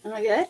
Am I good?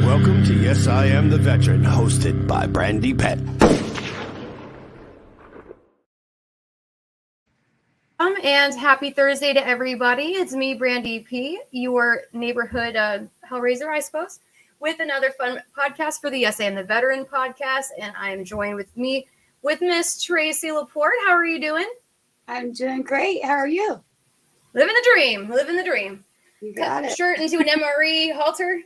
Welcome to Yes, I Am the Veteran, hosted by Brandy Pet. And happy Thursday to everybody. It's me, Brandy P., your neighborhood Hellraiser, I suppose, with another fun podcast for the Yes, I Am the Veteran podcast. And I am joined with Miss Tracy Laporte. How are you doing? I'm doing great. How are you? Living the dream. Living the dream. You got it. Shirt into an MRE halter.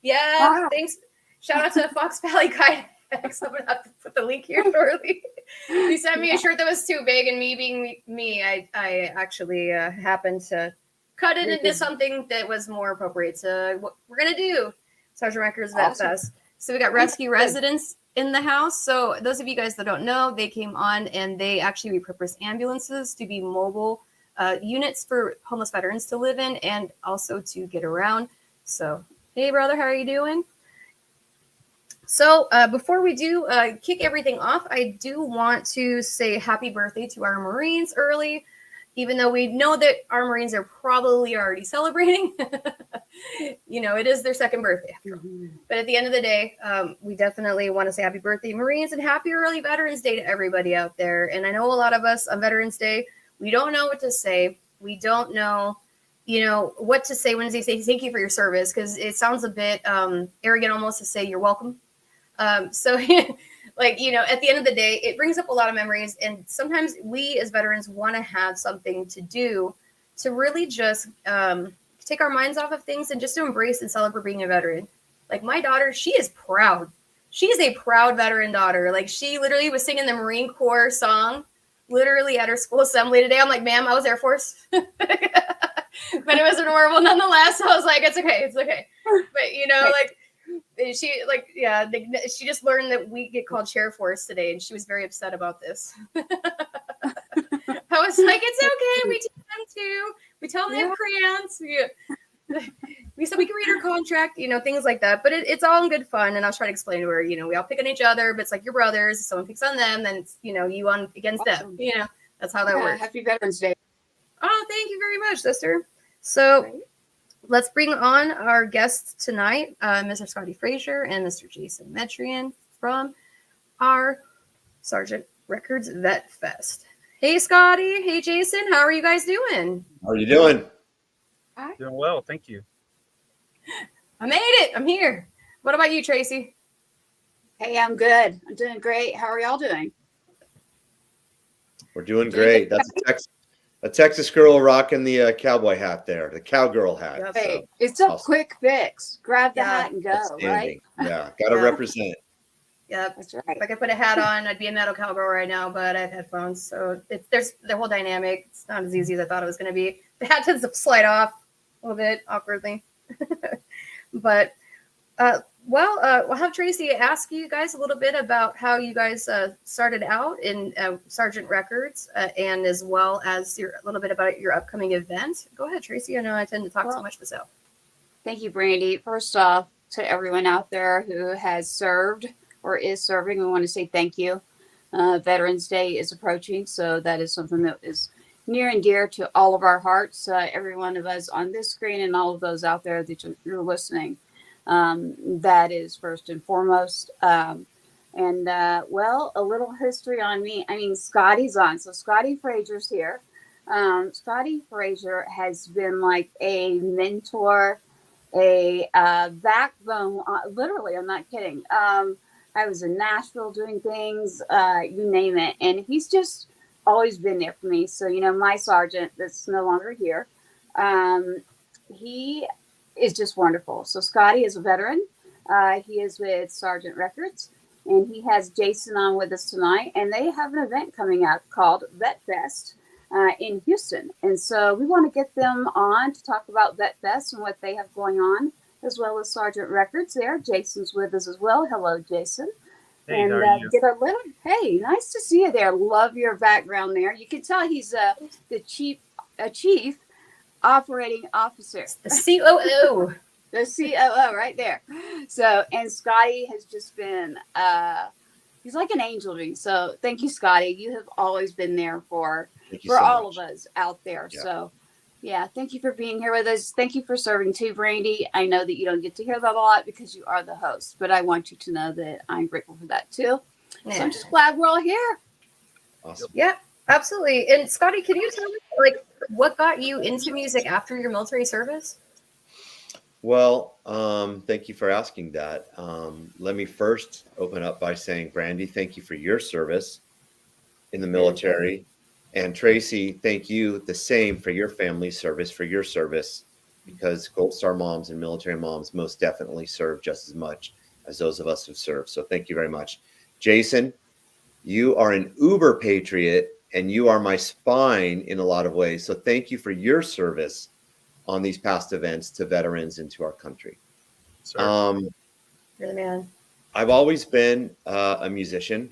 Yeah, Wow. Thanks. Shout out to Fox Valley Kydex. I'm going to have to put the link here shortly. He sent me a shirt that was too big, and me being me, I actually happened to cut it into something that was more appropriate to what we're going to do. Sergeant Records VetFest. So we got rescue residents in the house. So those of you guys that don't know, they came on and they actually repurposed ambulances to be mobile units for homeless veterans to live in and also to get around. So, hey, brother, how are you doing? So before we do kick everything off, I do want to say happy birthday to our Marines early, even though we know that our Marines are probably already celebrating. It is their second birthday. But at the end of the day, we definitely want to say happy birthday, Marines, and happy early Veterans Day to everybody out there. And I know a lot of us on Veterans Day, we don't know what to say. We don't know what to say when they say thank you for your service, because it sounds a bit arrogant almost to say you're welcome. So at the end of the day, it brings up a lot of memories. And sometimes we as veterans want to have something to do to really just take our minds off of things and just to embrace and celebrate being a veteran. Like my daughter, she is proud. She's a proud veteran daughter. Like she literally was singing the Marine Corps song literally at her school assembly today. I'm like, ma'am, I was Air Force. But it was adorable nonetheless. So I was like, it's okay. But she just learned that we get called Chair Force today, and she was very upset about this. I was like, it's okay. We teach them too. We tell them they have crayons. We said we can read her contract, things like that. But it's all in good fun, and I'll try to explain to her. We all pick on each other, but it's like your brothers. If someone picks on them, then it's you on against them. That's how that works. Happy Veterans Day. Oh, thank you very much, sister. So let's bring on our guests tonight, Mr. Scotti Fraser and Mr. Jason Metrian from our Sergeant Records VetFest. Hey, Scotti. Hey, Jason. How are you guys doing? How are you doing? Hi. Doing well, thank you. I made it. I'm here. What about you, Tracy? Hey, I'm good. I'm doing great. How are y'all doing? We're doing great. That's a Texas girl rocking the cowboy hat there, the cowgirl hat. Yep. Hey, So, it's a awesome. quick fix. Grab the hat and go, outstanding. right? Yeah, got to represent. Yep. That's right. If I could put a hat on, I'd be a metal cowgirl right now, but I have headphones. So there's the whole dynamic. It's not as easy as I thought it was going to be. The hat tends to slide off a little bit awkwardly. But we'll have Tracy ask you guys a little bit about how you guys started out in Sergeant Records and as well as a little bit about your upcoming event. Go ahead, Tracy. I know I tend to talk so much myself. Thank you, Brandy. First off, to everyone out there who has served or is serving, we want to say thank you. Veterans Day is approaching, so that is something that is near and dear to all of our hearts, every one of us on this screen and all of those out there that you're listening. That is first and foremost. A little history on me. I mean, Scotti's on. So Scotti Fraser's here. Scotti Fraser has been like a mentor, a backbone. Literally, I'm not kidding. I was in Nashville doing things, you name it. And he's just always been there for me. So, my sergeant that's no longer here, he is just wonderful. So Scotti is a veteran. He is with Sergeant Records. and he has Jason on with us tonight, and they have an event coming up called VetFest in Houston. And so we want to get them on to talk about VetFest and what they have going on, as well as Sergeant Records there. Jason's with us as well. Hello, Jason. Hey, And how are you? get a little, hey, nice to see you there. Love your background there. You can tell he's the chief operating officer. The COO. The COO right there. So, and Scotti has just been, he's like an angel to me. So thank you, Scotti. You have always been there for all of us out there. Yeah. So yeah, thank you for being here with us. Thank you for serving too, Brandy. I know that you don't get to hear that a lot because you are the host, but I want you to know that I'm grateful for that too. Yeah. So I'm just glad we're all here. Awesome. Yeah, absolutely. And Scotti, can you tell me like what got you into music after your military service? Well, thank you for asking that. Let me first open up by saying, Brandy, thank you for your service in the military. And Tracy, thank you the same for your family's service, for your service, because Gold Star moms and military moms most definitely serve just as much as those of us who serve. So thank you very much. Jason, you are an uber patriot and you are my spine in a lot of ways. So thank you for your service on these past events to veterans and to our country. You're the man. I've always been a musician.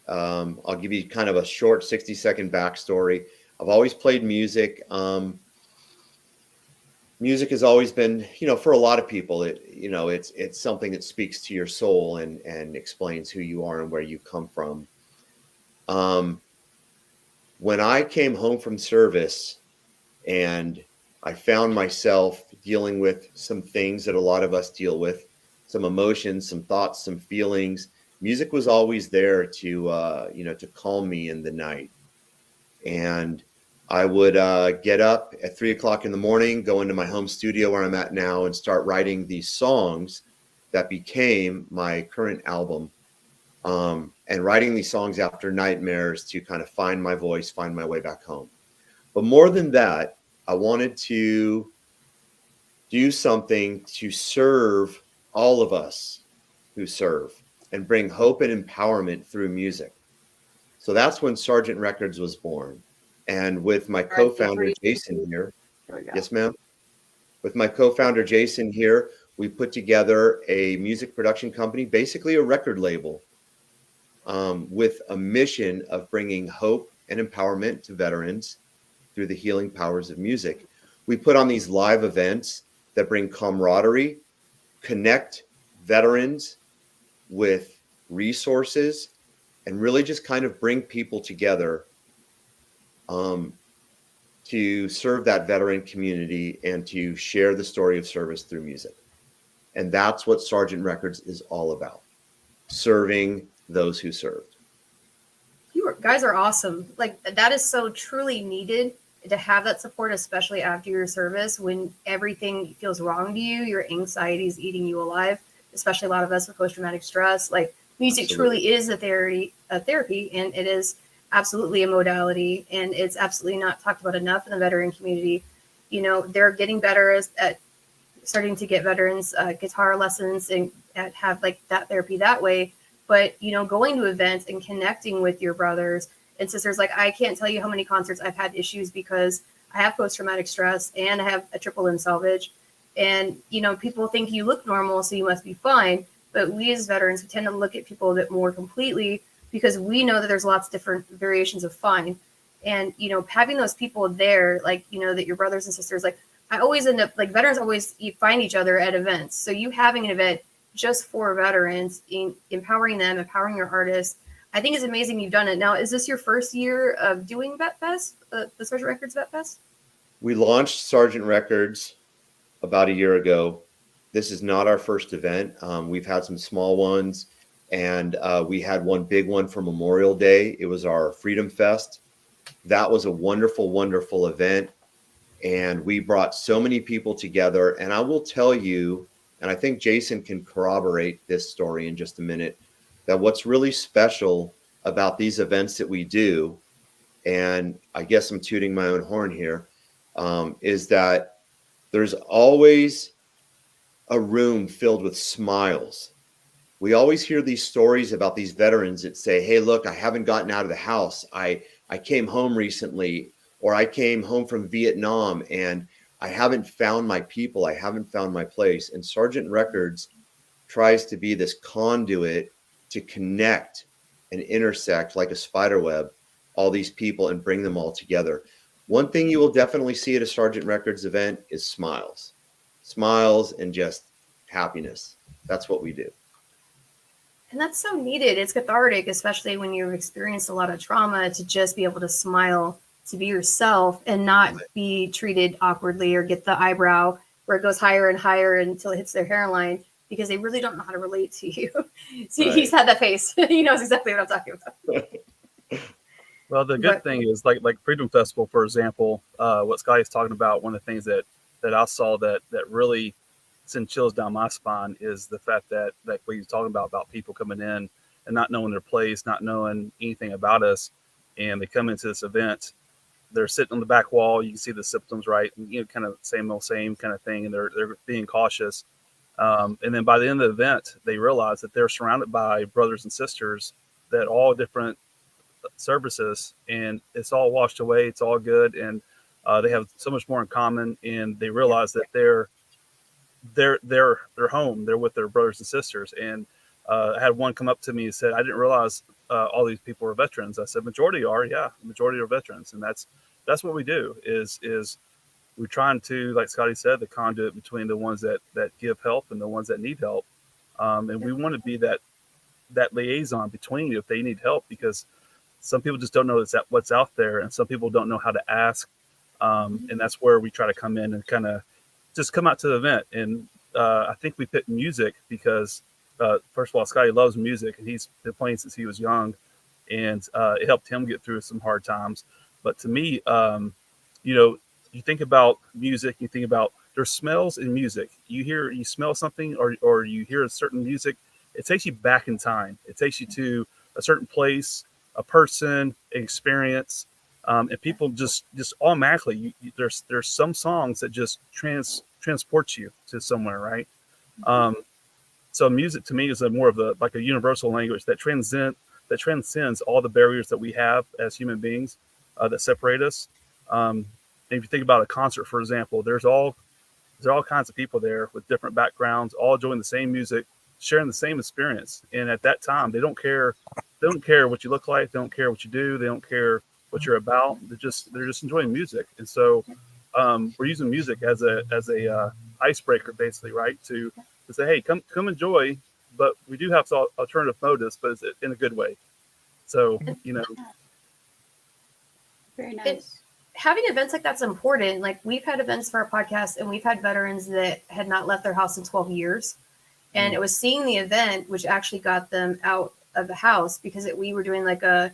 I'll give you kind of a short 60-second backstory. I've always played music. Music has always been, for a lot of people, it's something that speaks to your soul and explains who you are and where you come from. When I came home from service and I found myself dealing with some things that a lot of us deal with, some emotions, some thoughts, some feelings. Music was always there to to calm me in the night. And I would get up at 3:00 in the morning, go into my home studio where I'm at now and start writing these songs that became my current album. And writing these songs after nightmares to kind of find my voice, find my way back home. But more than that, I wanted to do something to serve all of us who serve and bring hope and empowerment through music. So that's when Sergeant Records was born. And with my co-founder, Jason here. Yes, ma'am. With my co-founder, Jason here, we put together a music production company, basically a record label, with a mission of bringing hope and empowerment to veterans through the healing powers of music. We put on these live events that bring camaraderie, connect veterans with resources, and really just kind of bring people together to serve that veteran community and to share the story of service through music. And that's what Sergeant Records is all about, serving those who served. You guys are awesome. Like, that is so truly needed to have that support, especially after your service, when everything feels wrong to you, your anxiety is eating you alive, especially a lot of us with post-traumatic stress. Like, music truly is a therapy, and it is absolutely a modality, and it's absolutely not talked about enough in the veteran community. They're getting better at starting to get veterans guitar lessons and have like that therapy that way. But, going to events and connecting with your brothers and sisters, like, I can't tell you how many concerts I've had issues because I have post-traumatic stress and I have a triple in salvage. And, people think you look normal, so you must be fine. But we as veterans, we tend to look at people a bit more completely because we know that there's lots of different variations of fine. And, having those people there, like, that your brothers and sisters, like, I always end up, like, veterans always find each other at events. So you having an event just for veterans, empowering them, empowering your artists, I think it's amazing you've done it. Now, is this your first year of doing VetFest, the Sergeant Records VetFest? We launched Sergeant Records about a year ago. This is not our first event. We've had some small ones, and we had one big one for Memorial Day. It was our Freedom Fest. That was a wonderful, wonderful event, and we brought so many people together. And I will tell you, and I think Jason can corroborate this story in just a minute, that what's really special about these events that we do, and I guess I'm tooting my own horn here, is that there's always a room filled with smiles we always hear these stories about these veterans that say, hey, look, I haven't gotten out of the house. I came home recently, or I came home from Vietnam and I haven't found my people. I haven't found my place. And Sergeant Records tries to be this conduit to connect and intersect like a spider web all these people and bring them all together. One thing you will definitely see at a Sergeant Records event is smiles and just happiness. That's what we do. And that's so needed. It's cathartic, especially when you've experienced a lot of trauma, to just be able to smile, to be yourself and not be treated awkwardly or get the eyebrow where it goes higher and higher until it hits their hairline, because they really don't know how to relate to you. So Right. He's had that face. He knows exactly what I'm talking about. Well, the good thing is like Freedom Festival, for example, what Scotty's talking about, one of the things that I saw that really send chills down my spine is the fact that like what he's talking about people coming in and not knowing their place, not knowing anything about us. And they come into this event, they're sitting on the back wall. You can see the symptoms, right? And, you know, kind of same kind of thing. And they're being cautious. And then by the end of the event, they realize that they're surrounded by brothers and sisters that all different services, and it's all washed away. It's all good. And they have so much more in common. And they realize that they're home. They're with their brothers and sisters. And I had one come up to me and said, I didn't realize all these people are veterans. I said, majority are. Yeah, the majority are veterans. And that's what we do is we're trying to, like Scotty said, the conduit between the ones that give help and the ones that need help. And we want to be that liaison between you if they need help, because some people just don't know what's out there, and some people don't know how to ask. And that's where we try to come in and kind of just come out to the event. And I think we picked music because, first of all, Scotty loves music, and he's been playing since he was young, and it helped him get through some hard times. But to me, you know, you think about music, you think about there's smells in music. You smell something, or you hear a certain music, it takes you back in time. It takes you to a certain place, a person, an experience. And people just automatically, there's some songs that just transport you to somewhere, right? So music to me is more of like a universal language that transcends all the barriers that we have as human beings that separate us. And if you think about a concert, for example, there's all kinds of people there with different backgrounds, all enjoying the same music, sharing the same experience. And at that time, they don't care what you look like, they don't care what you do, they don't care what you're about. They're just enjoying music. And so we're using music as a icebreaker, basically, right? To say, hey, come enjoy, but we do have some alternative motives, but it's in a good way. So, you know. Very nice. Having events like that's important. Like, we've had events for our podcast, and we've had veterans that had not left their house in 12 years. And it was seeing the event, which actually got them out of the house, because we were doing like a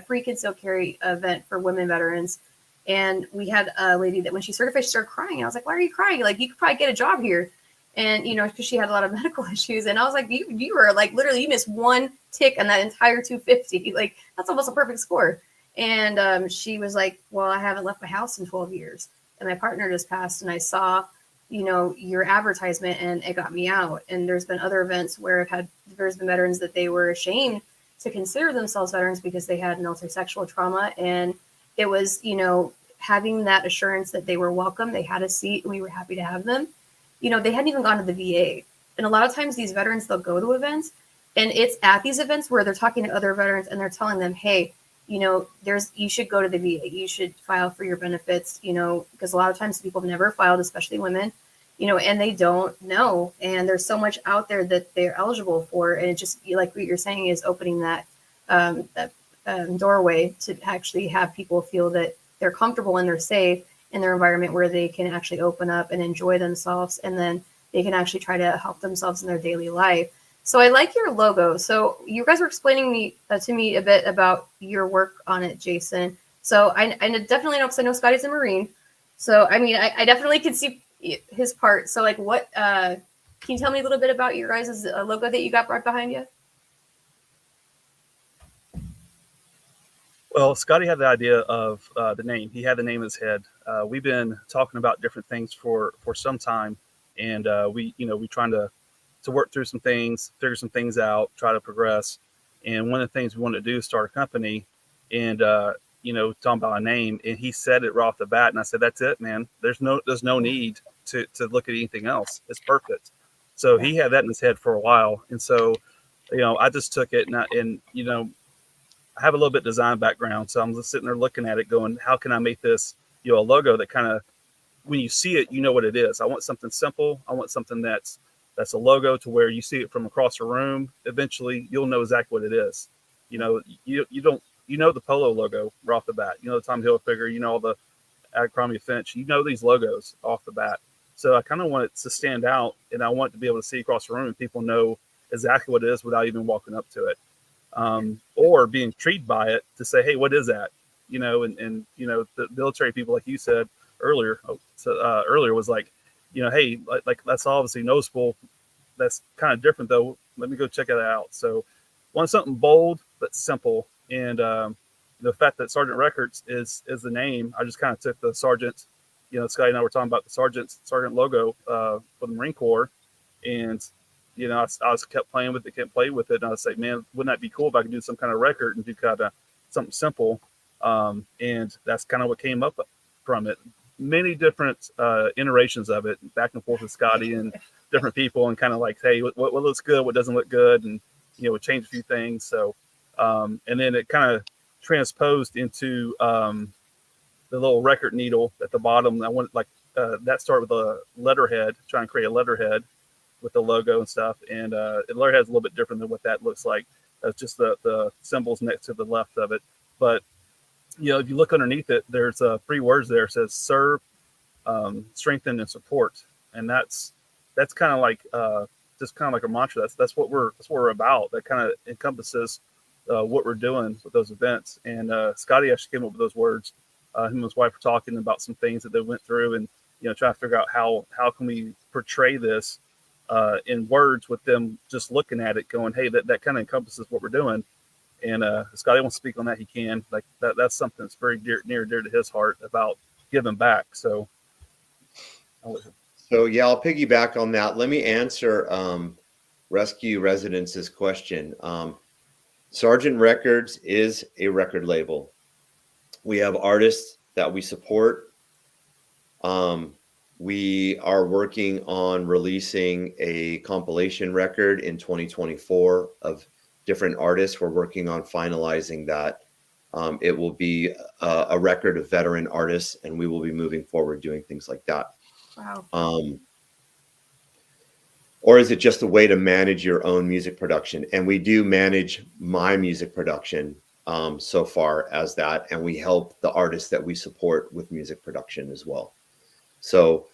free concealed carry event for women veterans. And we had a lady that when she certified, she started crying. I was like, why are you crying? Like, you could probably get a job here. And, you know, because she had a lot of medical issues. And I was like, you were like, literally, you missed one tick on that entire 250. Like, that's almost a perfect score. And she was like, well, I haven't left my house in 12 years. And my partner just passed, and I saw, you know, your advertisement, and it got me out. And there's been other events where there's been veterans that they were ashamed to consider themselves veterans because they had military sexual trauma. And it was, you know, having that assurance that they were welcome, they had a seat, and we were happy to have them. You know, they hadn't even gone to the VA. And a lot of times these veterans, they'll go to events, and it's at these events where they're talking to other veterans, and they're telling them, hey, you know, you should go to the VA, you should file for your benefits, you know, because a lot of times people have never filed, especially women, you know, and they don't know. And there's so much out there that they're eligible for. And it just, like what you're saying, is opening that doorway to actually have people feel that they're comfortable and they're safe in their environment, where they can actually open up and enjoy themselves, and then they can actually try to help themselves in their daily life. So I like your logo. So you guys were explaining to me a bit about your work on it, Jason. So I definitely know, because I know Scotty's a Marine. So, I mean, I definitely can see his part. So, like, what can you tell me a little bit about your guys' logo that you got right behind you? Well, Scotty had the idea of the name. He had the name in his head. We've been talking about different things for some time, and we trying to work through some things, figure some things out, try to progress. And one of the things we wanted to do is start a company, and talking about a name, and he said it right off the bat, and I said, "That's it, man. There's no need to look at anything else. It's perfect." So he had that in his head for a while, and so I just took it, and I have a little bit of design background, so I'm just sitting there looking at it, going, "How can I make this a logo that kind of, when you see it, you know what it is. I want something simple. I want something that's a logo to where you see it from across the room. Eventually, you'll know exactly what it is. You don't the Polo logo right off the bat. The Tom Hilfiger. All the Abercrombie Finch. These logos off the bat. So I kind of want it to stand out, and I want to be able to see across the room and people know exactly what it is without even walking up to it, or being intrigued by it to say, "Hey, what is that?" And the military people, like you said earlier, was like, "Hey, like that's obviously noticeable. That's kind of different though. Let me go check it out." So, want something bold but simple, and the fact that Sergeant Records is the name, I just kind of took the Sergeant. Scotty and I were talking about the Sergeant logo for the Marine Corps, and I was kept playing with it, and I was like, "Man, wouldn't that be cool if I could do some kind of record and do kind of something simple?" And that's kind of what came up from it. Many different iterations of it, back and forth with Scotty and different people, and kind of like, "Hey, what looks good, what doesn't look good," and we changed a few things. So, and then it kind of transposed into the little record needle at the bottom. I wanted that started with a letterhead, trying to create a letterhead with the logo and stuff. And the letterhead's a little bit different than what that looks like. That's just the symbols next to the left of it. But if you look underneath it, there's 3 words there. It says serve, strengthen, and support. And that's kind of like just kind of like a mantra. That's what we're about. That kind of encompasses what we're doing with those events. And Scotty actually came up with those words. Him and his wife were talking about some things that they went through, and trying to figure out how can we portray this in words with them just looking at it, going, "Hey, that kind of encompasses what we're doing." And Scotty wants to speak on that. He can. Like that's something that's very near and dear to his heart about giving back. So yeah, I'll piggyback on that. Let me answer Rescue Residence's question. Sergeant Records is a record label. We have artists that we support. We are working on releasing a compilation record in 2024 of different artists. We're working on finalizing that. It will be a record of veteran artists, and we will be moving forward doing things like that. Wow. Or is it just a way to manage your own music production? And we do manage my music production so far as that, and we help the artists that we support with music production as well. So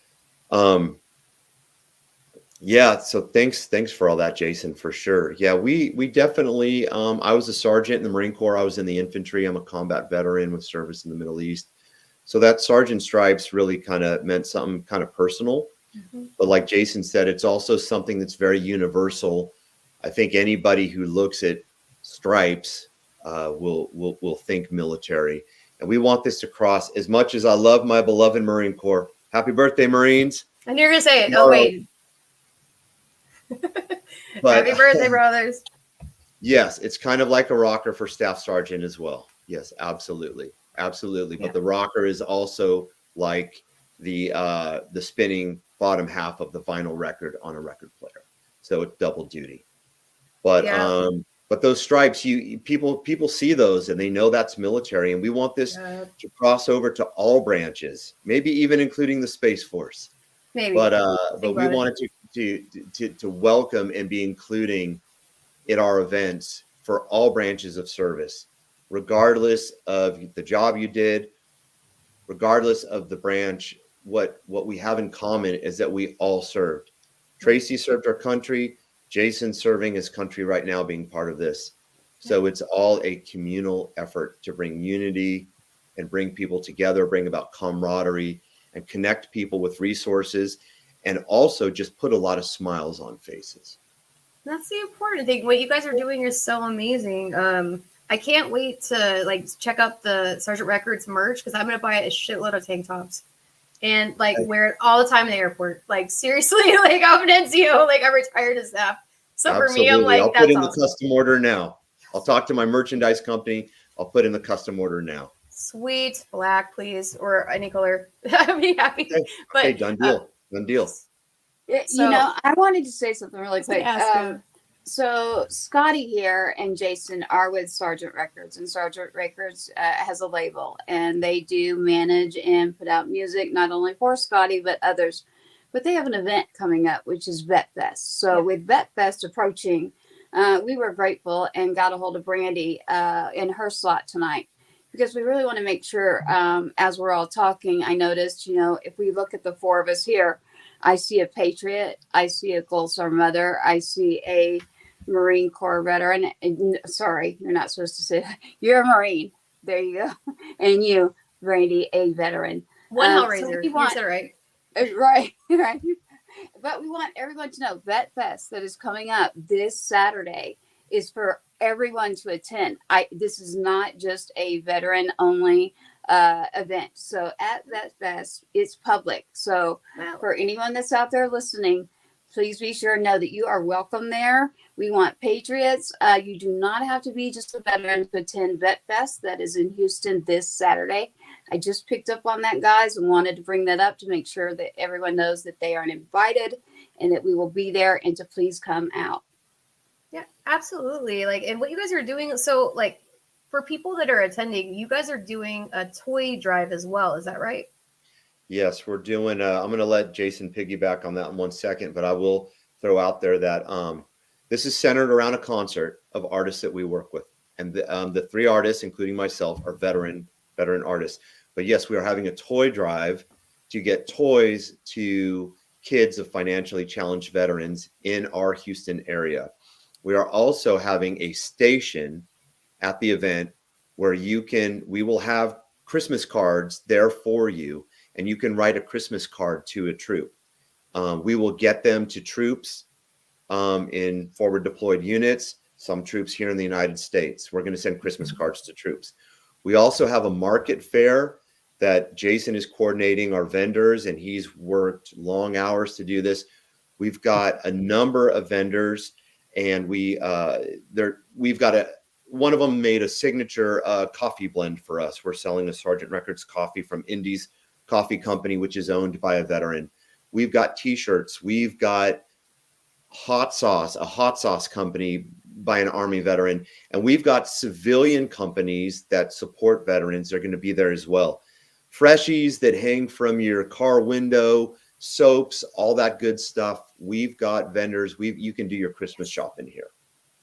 so thanks for all that, Jason, for sure. Yeah, we definitely I was a sergeant in the Marine Corps. I was in the infantry. I'm a combat veteran with service in the Middle East. So that sergeant stripes really kind of meant something kind of personal. Mm-hmm. But like Jason said, it's also something that's very universal. I think anybody who looks at stripes will think military. And we want this to cross. As much as I love my beloved Marine Corps, happy birthday, Marines. And you're going to say it. Oh, wait. But, happy birthday, brothers. Yes, it's kind of like a rocker for Staff Sergeant as well. Yes, absolutely. Absolutely. Yeah. But the rocker is also like the spinning bottom half of the vinyl record on a record player. So it's double duty. But but those stripes, people see those and they know that's military, and we want this to cross over to all branches, maybe even including the Space Force. Maybe. But we wanted to welcome and be including in our events for all branches of service, regardless of the job you did, regardless of the branch. What we have in common is that we all served. Tracy served our country. Jason's serving his country right now, being part of this. So it's all a communal effort to bring unity and bring people together, bring about camaraderie and connect people with resources, and also just put a lot of smiles on faces. That's the important thing. What you guys are doing is so amazing. I can't wait to check out the Sergeant Records merch, because I'm going to buy a shitload of tank tops. and like wear it all the time in the airport. Like seriously, like I'm an NCO, like I'm retired as staff. So for me, I'm like, I'll that's put in awesome. the custom order now. I'll talk to my merchandise company. I'll put in the custom order now. Sweet, black, please, or any color. I'd be happy. Okay, But okay, done deal. Done deal. so I wanted to say something really I was gonna quick. ask, So Scotty here and Jason are with Sergeant Records, and Sergeant Records has a label, and they do manage and put out music not only for Scotty but others. But they have an event coming up, which is VetFest. So Yeah. with VetFest approaching, we were grateful and got a hold of Brandy in her slot tonight, because we really want to make sure, as we're all talking, I noticed, if we look at the four of us here, I see a patriot, I see a Gold Star mother, I see a Marine Corps veteran. Sorry, you're not supposed to say that. You're a Marine. There you go. And you, Brandy, a veteran. one So Hellraiser. we You want, said it right. right, right. But we want everyone to know Vet Fest that is coming up this Saturday is for everyone to attend. This is not just a veteran only event. So at Vet Fest, it's public. So Wow. for anyone that's out there listening, please be sure to know that you are welcome there. We want patriots. You do not have to be just a veteran to attend Vet Fest. That is in Houston this Saturday. I just picked up on that, guys, and wanted to bring that up to make sure that everyone knows that they are invited and that we will be there, and to please come out. Yeah, absolutely. Like, and what you guys are doing, so like for people that are attending, you guys are doing a toy drive as well. Is that right? Yes, we're doing. I'm going to let Jason piggyback on that in 1 second, but I will throw out there that this is centered around a concert of artists that we work with, and the three artists, including myself, are veteran artists. But yes, we are having a toy drive to get toys to kids of financially challenged veterans in our Houston area. We are also having a station at the event where we will have Christmas cards there for you, and you can write a Christmas card to a troop. We will get them to troops in forward deployed units, some troops here in the United States. We're going to send Christmas cards to troops. We also have a market fair that Jason is coordinating our vendors, and he's worked long hours to do this. We've got a number of vendors, and we've got one of them made a signature coffee blend for us. We're selling a Sergeant Records coffee from Indy's Coffee Company, which is owned by a veteran. We've got T-shirts. We've got a hot sauce company by an Army veteran. And we've got civilian companies that support veterans. They're going to be there as well. Freshies that hang from your car window, soaps, all that good stuff. We've got vendors. You can do your Christmas shopping here.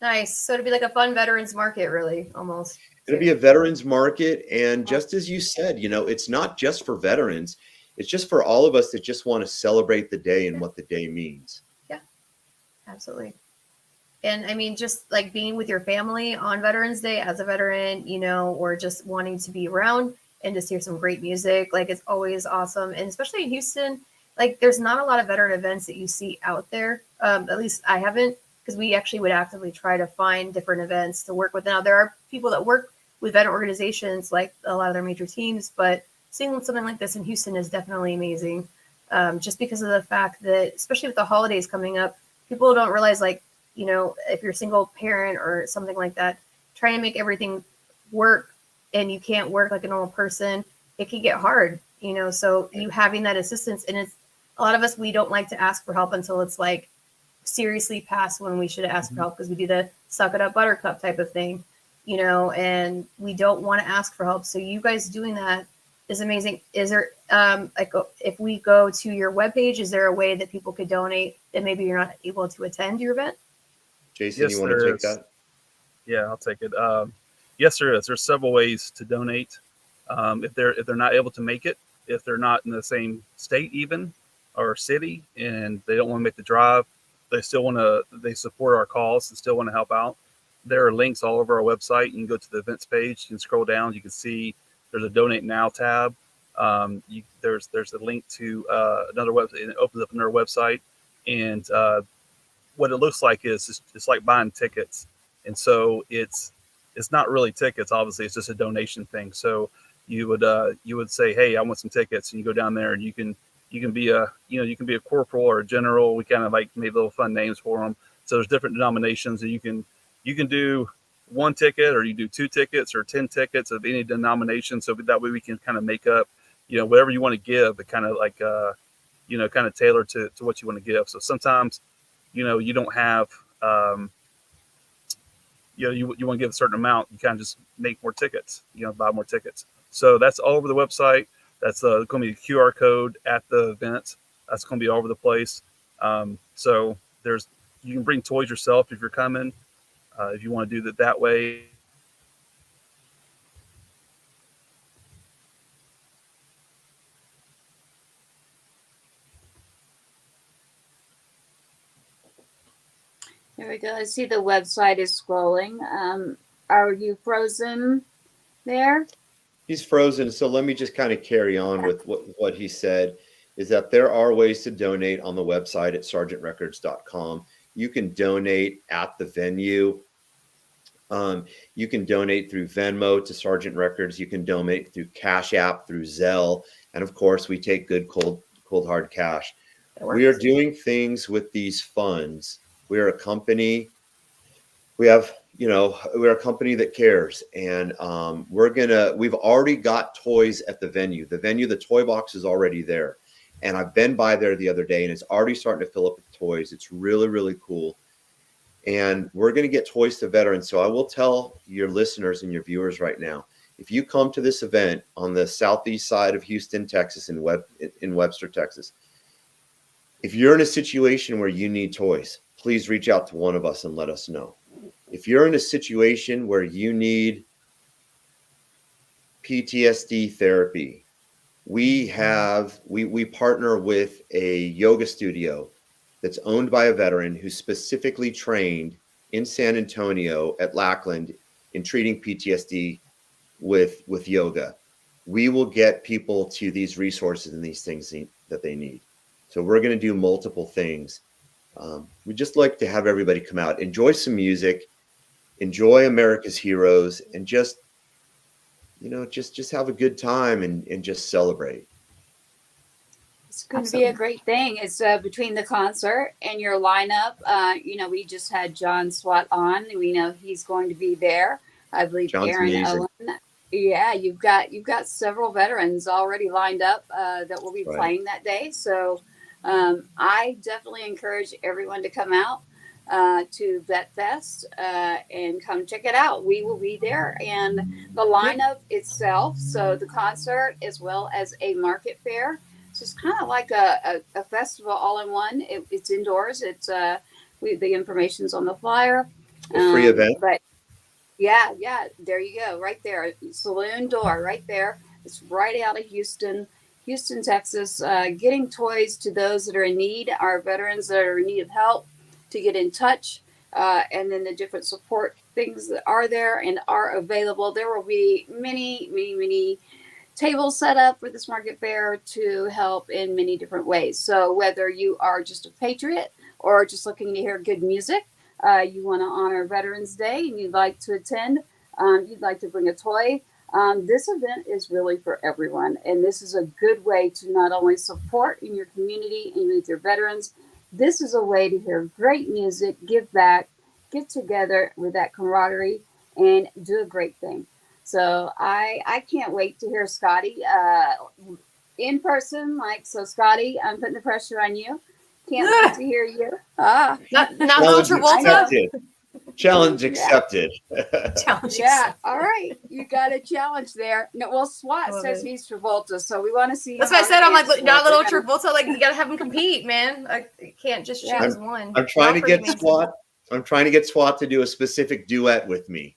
Nice. So it'd be like a fun veterans market, really, almost. It'll be a veterans market. And just as you said, it's not just for veterans. It's just for all of us that just want to celebrate the day and what the day means. Yeah, absolutely. And I mean, just like being with your family on Veterans Day as a veteran, or just wanting to be around and just hear some great music. Like, it's always awesome. And especially in Houston, like there's not a lot of veteran events that you see out there. At least I haven't, because we actually would actively try to find different events to work with. Now, there are people that work with veteran organizations, like a lot of their major teams, but seeing something like this in Houston is definitely amazing. Just because of the fact that, especially with the holidays coming up, people don't realize, like, if you're a single parent or something like that, trying to make everything work and you can't work like a normal person, it can get hard, so you having that assistance. And it's a lot of us, we don't like to ask for help until it's like seriously past when we should ask for help, because we do the suck it up buttercup type of thing, and we don't want to ask for help. So you guys doing that is amazing. Is there like, if we go to your webpage, is there a way that people could donate that maybe you're not able to attend your event? Jason, Yes, you want to there take is. that? Yeah, I'll take it. Yes, there is. There's several ways to donate. If they're not able to make it, if they're not in the same state even or city, and they don't want to make the drive, they support our cause and still want to help out. There are links all over our website. You can go to the events page. You can scroll down. You can see there's a Donate Now tab. There's a link to another website. It opens up another website, and what it looks like is it's like buying tickets. And so it's not really tickets. Obviously, it's just a donation thing. So you would say, hey, I want some tickets, and you go down there, and you can be a corporal or a general. We kind of like made little fun names for them. So there's different denominations, and you can do one ticket, or you do 2 tickets or 10 tickets of any denomination. So that way we can kind of make up, whatever you want to give, but kind of like, kind of tailor to what you want to give. So sometimes, you don't have, you want to give a certain amount, you kind of just make more tickets, buy more tickets. So that's all over the website. That's going to be a QR code at the event. That's going to be all over the place. So you can bring toys yourself if you're coming, if you want to do that way. There we go. I see the website is scrolling. Are you frozen there? He's frozen. So let me just kind of carry on with what he said, is that there are ways to donate on the website at sergeantrecords.com. You can donate at the venue. You can donate through Venmo to Sergeant Records. You can donate through Cash App, through Zelle. And of course, we take good, cold, hard cash. We are doing things with these funds. We are a company. We're a company that cares. And we've already got toys at the venue. The toy box is already there. And I've been by there the other day, and it's already starting to fill up with toys. It's really, really cool. And we're going to get toys to veterans. So I will tell your listeners and your viewers right now, if you come to this event on the southeast side of Houston, Texas, in Webster, Texas, if you're in a situation where you need toys, please reach out to one of us and let us know. If you're in a situation where you need PTSD therapy, we partner with a yoga studio that's owned by a veteran who specifically trained in San Antonio at Lackland in treating PTSD with yoga. We will get people to these resources and these things that they need. So we're going to do multiple things. We just like to have everybody come out, enjoy some music, enjoy America's heroes, and just have a good time and just celebrate. It's going to be a great thing. It's between the concert and your lineup. We just had John Swat on. We know he's going to be there. I believe John's Aaron amazing. Owen. Yeah, you've got several veterans already lined up that will be playing that day. So I definitely encourage everyone to come out to VetFest and come check it out. We will be there, and the lineup itself. So the concert as well as a market fair. It's just kind of like a festival all in one. It's indoors. It's the information's on the flyer. A free event. But yeah, there you go, right there, saloon door, right there. It's right out of Houston, Texas. Getting toys to those that are in need, our veterans that are in need of help, to get in touch, and then the different support things that are there and are available. There will be many tables set up for this market fair to help in many different ways. So whether you are just a patriot or just looking to hear good music, you want to honor Veterans Day and you'd like to attend, you'd like to bring a toy, this event is really for everyone. And this is a good way to not only support in your community and with your veterans, this is a way to hear great music, give back, get together with that camaraderie, and do a great thing. So I can't wait to hear Scotti in person. So Scotti, I'm putting the pressure on you. Can't wait to hear you. Not Little Travolta. Challenge accepted. Yeah. All right. You got a challenge there. No, well, SWAT says he's Travolta, so we want to see. That's what I said. I'm like, not Little Travolta. Like, you got to have him compete, man. You can't just choose one. I'm trying to get SWAT. I'm trying to get SWAT to do a specific duet with me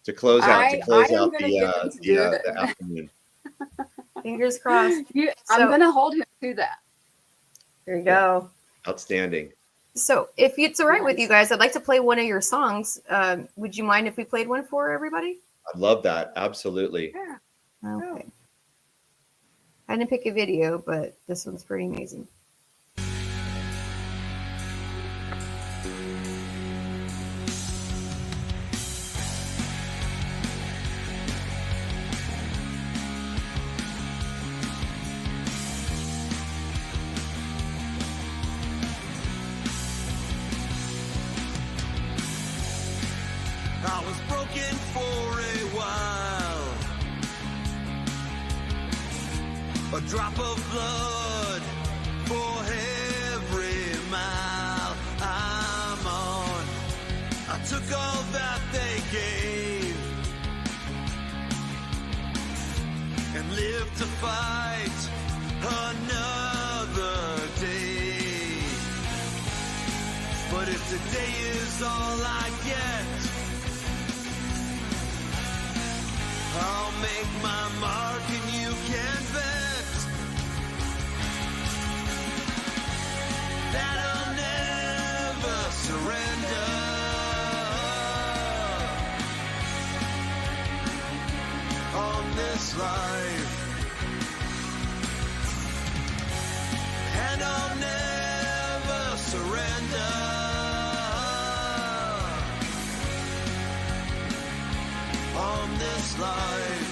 to close out the afternoon. Fingers crossed. I'm going to hold him to that. There you go. Outstanding. So if it's all right with you guys, I'd like to play one of your songs. Would you mind if we played one for everybody? I'd love that. Absolutely. Yeah. Okay. I didn't pick a video, but this one's pretty amazing. was broken for a while. A drop of blood for every mile I'm on. I took all that they gave and lived to fight another day. But if today is all I get, I'll make my mark and you can bet that I'll never surrender. On this life, and I'll never surrender. On this life,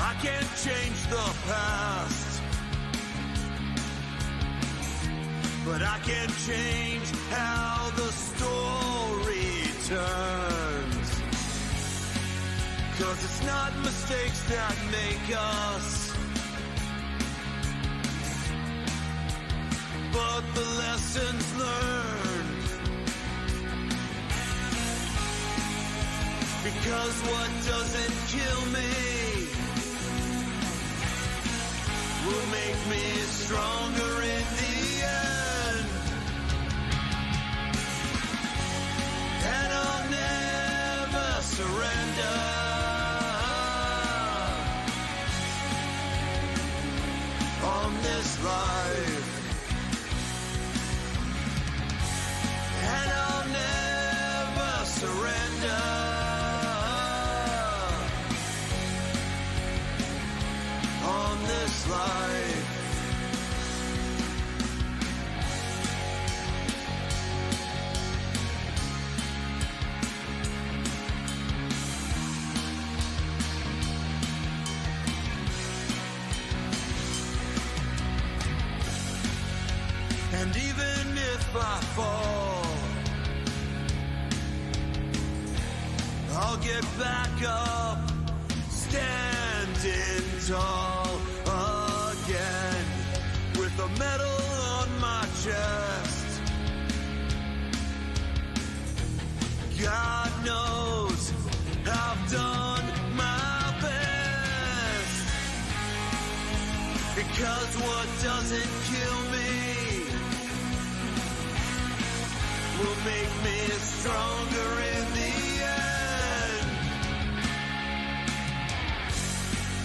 I can't change the past, but I can change how the story turns. 'Cause it's not mistakes that make us, but the lessons learned. Because what doesn't kill me will make me stronger in the end. And I'll never surrender. On this life, and I'll never surrender. On this life, and even if I fall, I'll get back up, standing tall again, with a medal on my chest. God knows I've done my best, because what doesn't kill me will make me stronger in the end.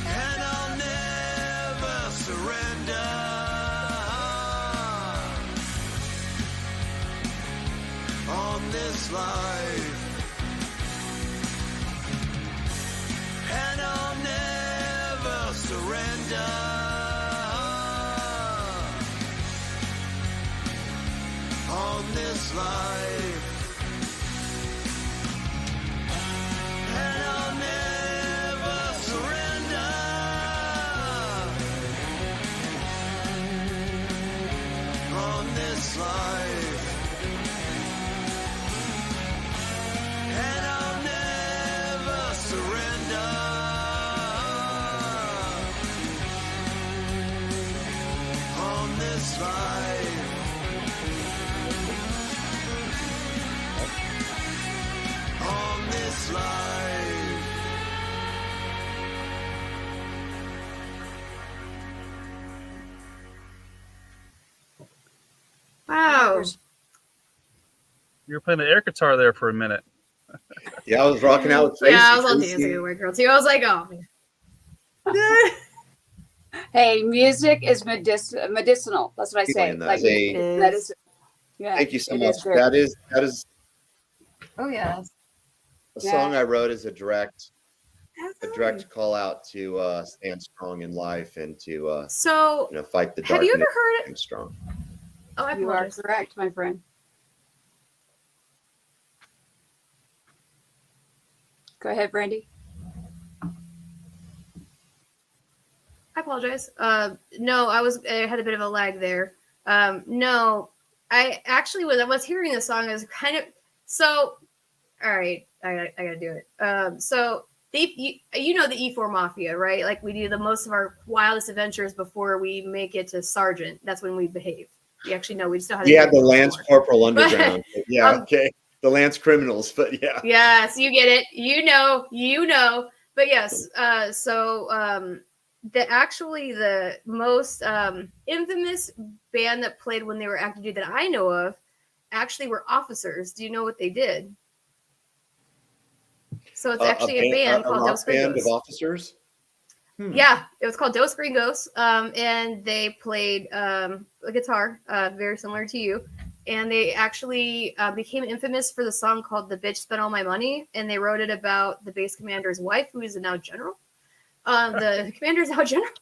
And I'll never surrender. On this life, and I'll never surrender. On this life, and I'll never surrender. On this life, and I'll never surrender. On this life, on this life. Wow. You were playing the air guitar there for a minute. Yeah, I was rocking out with Tracy. Yeah, I was on Tracy. Dancing with a White Girl too. I was like, oh. Hey, music is medicinal. That's what I say. Playing that. Like Hey, medicine. Yeah, thank you so it much. is great. That is Oh yeah. a Yeah. song I wrote as a direct call out to stand strong in life and to So fight the darkness. have you ever heard? And strong. Oh, I You are apologize. correct, my friend. Go ahead, Brandy. I apologize. No, I had a bit of a lag there. No, I actually when I was hearing this song, I was kind of so. All right, I gotta do it. So you know the E4 Mafia, right? Like we do the most of our wildest adventures before we make it to Sergeant. That's when we behave. We actually know we just know how to. Yeah, do the it Lance more. Corporal Underground. Yeah, Um, okay. The Lance Criminals, but yeah. Yes, you get it. You know. But yes, the most infamous band that played when they were active duty that I know of actually were officers. Do you know what they did? So it's actually a band called Dos rock band of Gringos. officers. Yeah, it was called Dos Gringos, and they played a guitar, very similar to you. And they actually became infamous for the song called "The Bitch Spent All My Money," and they wrote it about the base commander's wife, who is now general. The commander's now general,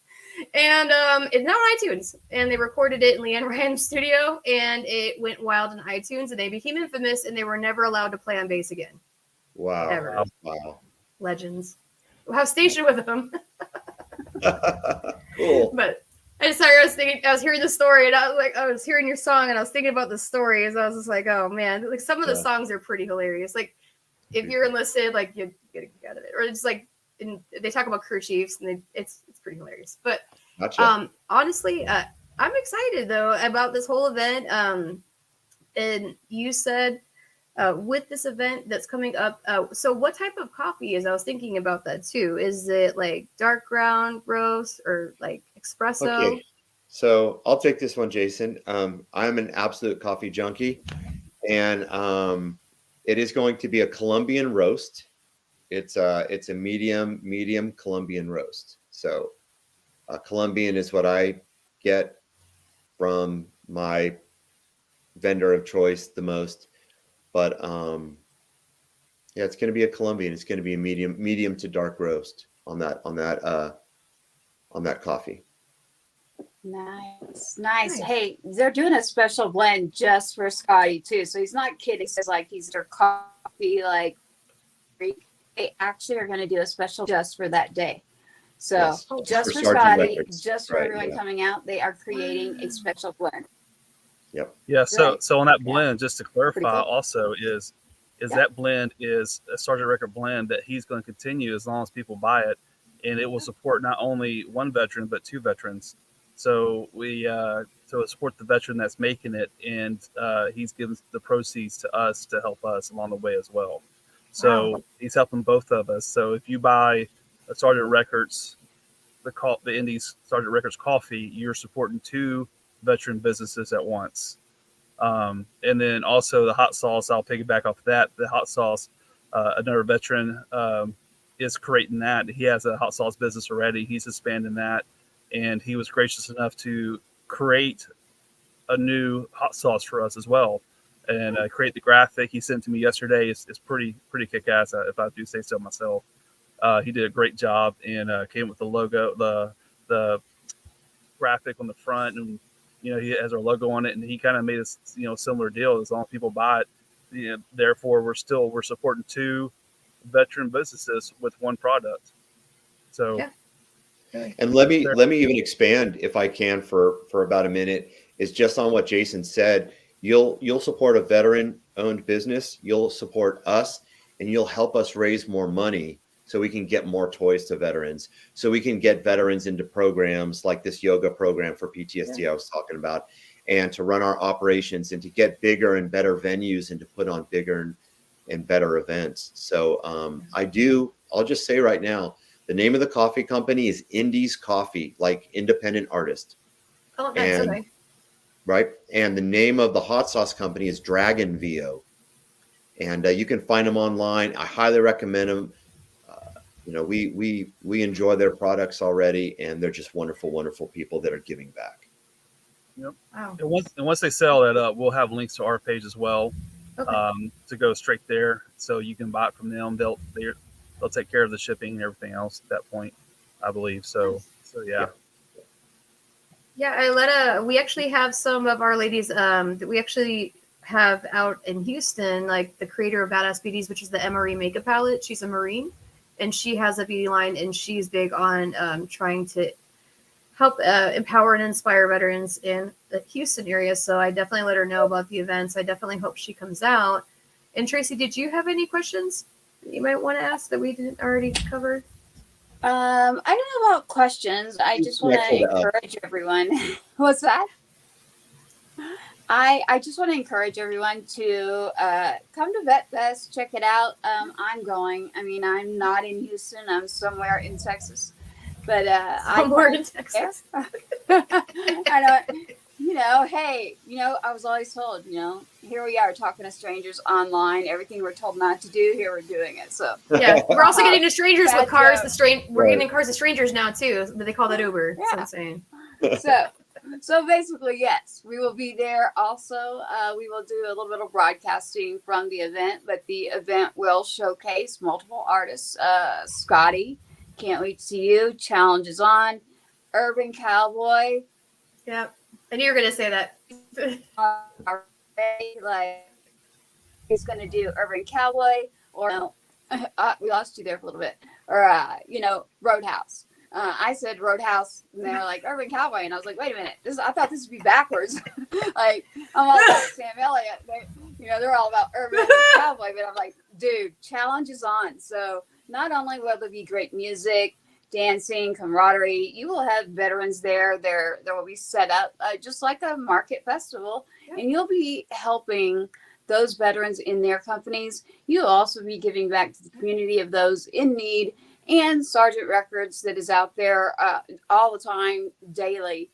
and it's now on iTunes. And they recorded it in Leanne Ryan's studio, and it went wild on iTunes, and they became infamous, and they were never allowed to play on bass again. Wow. Ever. Wow. Legends. We'll have station with them. Cool. But I was hearing the story, and I was hearing your song, and I was thinking about the story, as I was just like, oh man, like some of the songs are pretty hilarious. Like if you're enlisted, like you get a kick out of it, or it's like they talk about crew chiefs, and it's pretty hilarious. But Gotcha. honestly, I'm excited though about this whole event. And you said with this event that's coming up, so what type of coffee is? I was thinking about that too. Is it like dark ground roast or like espresso? Okay. So I'll take this one, Jason. I'm an absolute coffee junkie, and it is going to be a Colombian roast. It's a medium Colombian roast. So Colombian is what I get from my vendor of choice the most. But yeah, it's going to be a Colombian. It's going to be a medium to dark roast on that coffee. Nice. Hey, they're doing a special blend just for Scotty too. So he's not kidding. He says like he's their coffee like they actually are going to do a special just for that day. So Yes. just For for Sergeant Scotty, Records. just for Right, everyone yeah. coming out, they are creating a special blend. Yep. Yeah. So Right. so on that Yeah. blend, just to clarify, cool. also is Yeah. that blend is a Sergeant Record blend that he's going to continue as long as people buy it, and it will support not only one veteran but two veterans. So we support the veteran that's making it, and he's giving the proceeds to us to help us along the way as well. So he's helping both of us. So if you buy a Sergeant Records, the Indies Sergeant Records coffee, you're supporting two veteran businesses at once. And then also the hot sauce, I'll piggyback off that. The hot sauce, another veteran is creating that. He has a hot sauce business already. He's expanding that. And he was gracious enough to create a new hot sauce for us as well, and create the graphic. He sent it to me yesterday. It's pretty kick-ass, if I do say so myself. He did a great job, and came with the logo, the graphic on the front, and he has our logo on it, and he kind of made a similar deal. As long as people buy it, therefore we're supporting two veteran businesses with one product. So. Yeah. And let me even expand, if I can, for about a minute, is just on what Jason said. You'll support a veteran-owned business, you'll support us, and you'll help us raise more money so we can get more toys to veterans, so we can get veterans into programs like this yoga program for PTSD I was talking about, and to run our operations and to get bigger and better venues and to put on bigger and better events. So I'll just say right now, the name of the coffee company is Indies Coffee, like independent artist. Oh, nice. And, Okay. right. And the name of the hot sauce company is Dragon VO. And you can find them online. I highly recommend them. We enjoy their products already, and they're just wonderful people that are giving back. Yep. Wow. And once they sell that up, we'll have links to our page as well, to go straight there, so you can buy it from them. They'll take care of the shipping and everything else at that point, I believe. So yeah. Yeah, we actually have some of our ladies that we actually have out in Houston, like the creator of Badass Beauties, which is the MRE makeup palette. She's a Marine, and she has a beauty line, and she's big on trying to help empower and inspire veterans in the Houston area. So I definitely let her know about the events. I definitely hope she comes out. And Tracy, did you have any questions that you might want to ask that we didn't already cover? I don't know about questions. I just want to encourage everyone. What's that? I just want to encourage everyone to come to VetFest, check it out. I'm going. I mean, I'm not in Houston. I'm somewhere in Texas. But Somewhere in Texas. I know. You know, hey, you know, I was always told, you know, here we are talking to strangers online. Everything we're told not to do, here we're doing it. So yeah, we're also getting to strangers with cars. We're Right. getting cars to strangers now too, but they call that Uber. Yeah. That's what I'm saying. So basically, yes, we will be there. Also, we will do a little bit of broadcasting from the event, but the event will showcase multiple artists. Scotti, can't wait to see you. Challenge is on. Urban Cowboy. Yep. And you're gonna say that. Like he's going to do Urban Cowboy, or no, we lost you there for a little bit, or you know, Roadhouse. I said Roadhouse, and they were like Urban Cowboy, and I was like, wait a minute, I thought this would be backwards. Like I'm all about Sam Elliott, you know, they're all about Urban Cowboy, but I'm like, dude, challenge is on. So not only will there be great music, dancing, camaraderie, you will have veterans there. There will be set up just like a market festival, and you'll be helping those veterans in their companies. You'll also be giving back to the community of those in need, and Sergeant Records that is out there all the time, daily,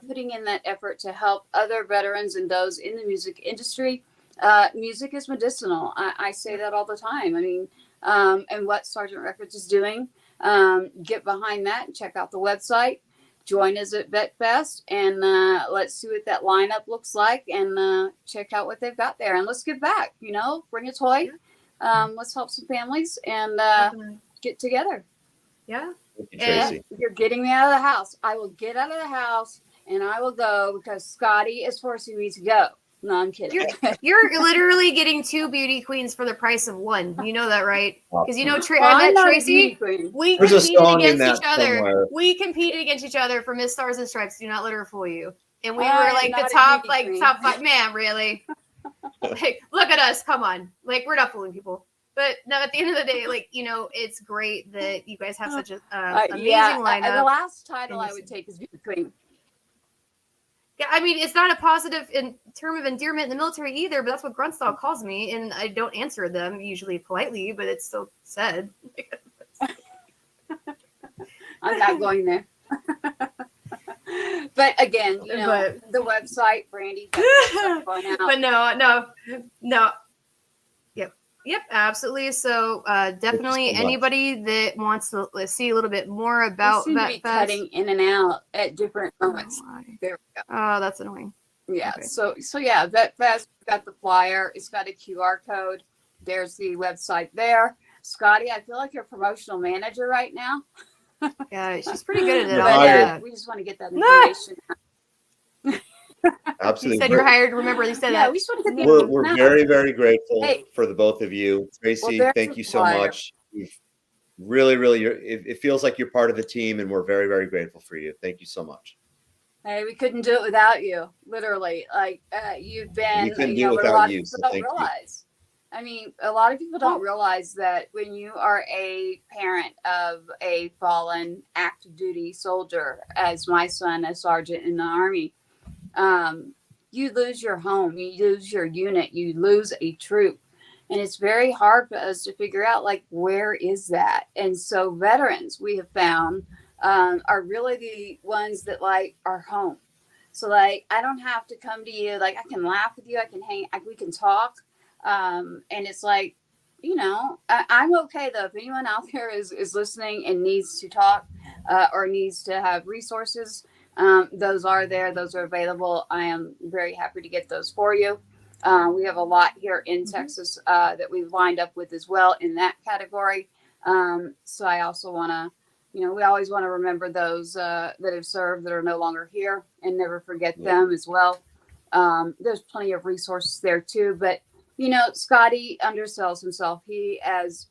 putting in that effort to help other veterans and those in the music industry. Music is medicinal. I say that all the time. I mean, and what Sergeant Records is doing, get behind that and check out the website. Join us at VetFest, and let's see what that lineup looks like, and check out what they've got there. And let's give back, you know, bring a toy. Let's help some families and get together. Yeah. Thank you, Tracy. And you're getting me out of the house. I will get out of the house and I will go because Scotti is forcing me to go. No, I'm kidding. You're literally getting 2 beauty queens for the price of 1. You know that, right? Because you know, Well, I I'm met not a Tracy. beauty queen. We There's a competed song in against that each other. somewhere. We competed against each other for Miss Stars and Stripes. Do not let her fool you. And we I were am like not the a top, beauty like queen. top 5. Man, really? Like, look at us. Come on. Like, we're not fooling people. But no, at the end of the day, like, you know, it's great that you guys have such an amazing lineup. The last title I would take is beauty queen. Yeah, I mean, it's not a positive in term of endearment in the military either, but that's what grunt style calls me, and I don't answer them usually politely, but it's still said. I'm not going there. But again, you know, the website, Brandy. But no. Yep, absolutely. So definitely so much. Anybody that wants to see a little bit more about that, be cutting in and out at different moments. There we go. Oh, that's annoying. Yeah. Okay. So yeah, VetFest got the flyer. It's got a QR code. There's the website there. Scotti, I feel like you're a promotional manager right now. Yeah, she's pretty good at it. You're But hired. we just want to get that information out. Absolutely. You said you're hired. Remember, you said Yeah, that. we just want to get the We're information out. very, very grateful Hey. for the both of you. Tracy, there's thank the you so flyer. much. You've really, it feels like you're part of the team, and we're very, very grateful for you. Thank you so much. Hey, we couldn't do it without you. Literally, like you've been. We couldn't you do know, it but a without lot you, of so people don't thank you. realize. I mean, a lot of people don't realize that when you are a parent of a fallen active duty soldier, as my son, a sergeant in the Army, you lose your home, you lose your unit, you lose a troop. And it's very hard for us to figure out, like, where is that? And so veterans, we have found, are really the ones that, like, are home. So, like, I don't have to come to you. Like, I can laugh with you. I can hang, we can talk. And it's like, you know, I'm okay, though. If anyone out there is listening and needs to talk or needs to have resources, those are there. Those are available. I am very happy to get those for you. We have a lot here in Texas that we've lined up with as well in that category. So I also want to, you know, we always want to remember those that have served that are no longer here and never forget them as well. there's plenty of resources there too. But Scotti undersells himself. He, as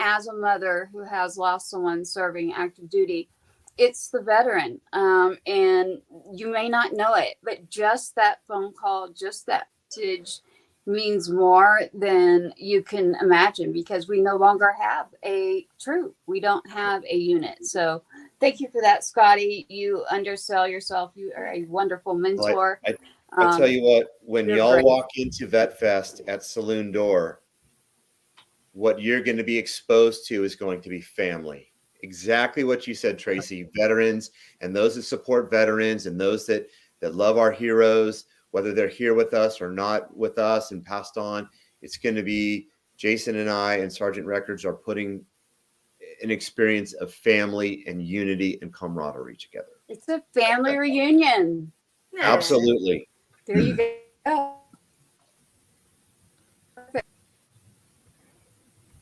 as a mother who has lost someone serving active duty, it's the veteran, and you may not know it, but just that phone call, just that message means more than you can imagine, because we no longer have a troop. We don't have a unit. So thank you for that, Scotti. You undersell yourself. You are a wonderful mentor. I'll tell you what, when y'all great. walk into VetFest at Saloon Door, what you're going to be exposed to is going to be family. Exactly what you said, Tracy. Veterans and those that support veterans and those that love our heroes, whether they're here with us or not with us and passed on. It's going to be Jason and I and Sergeant Records are putting an experience of family and unity and camaraderie together. It's a family reunion. Yeah. Absolutely. There you go.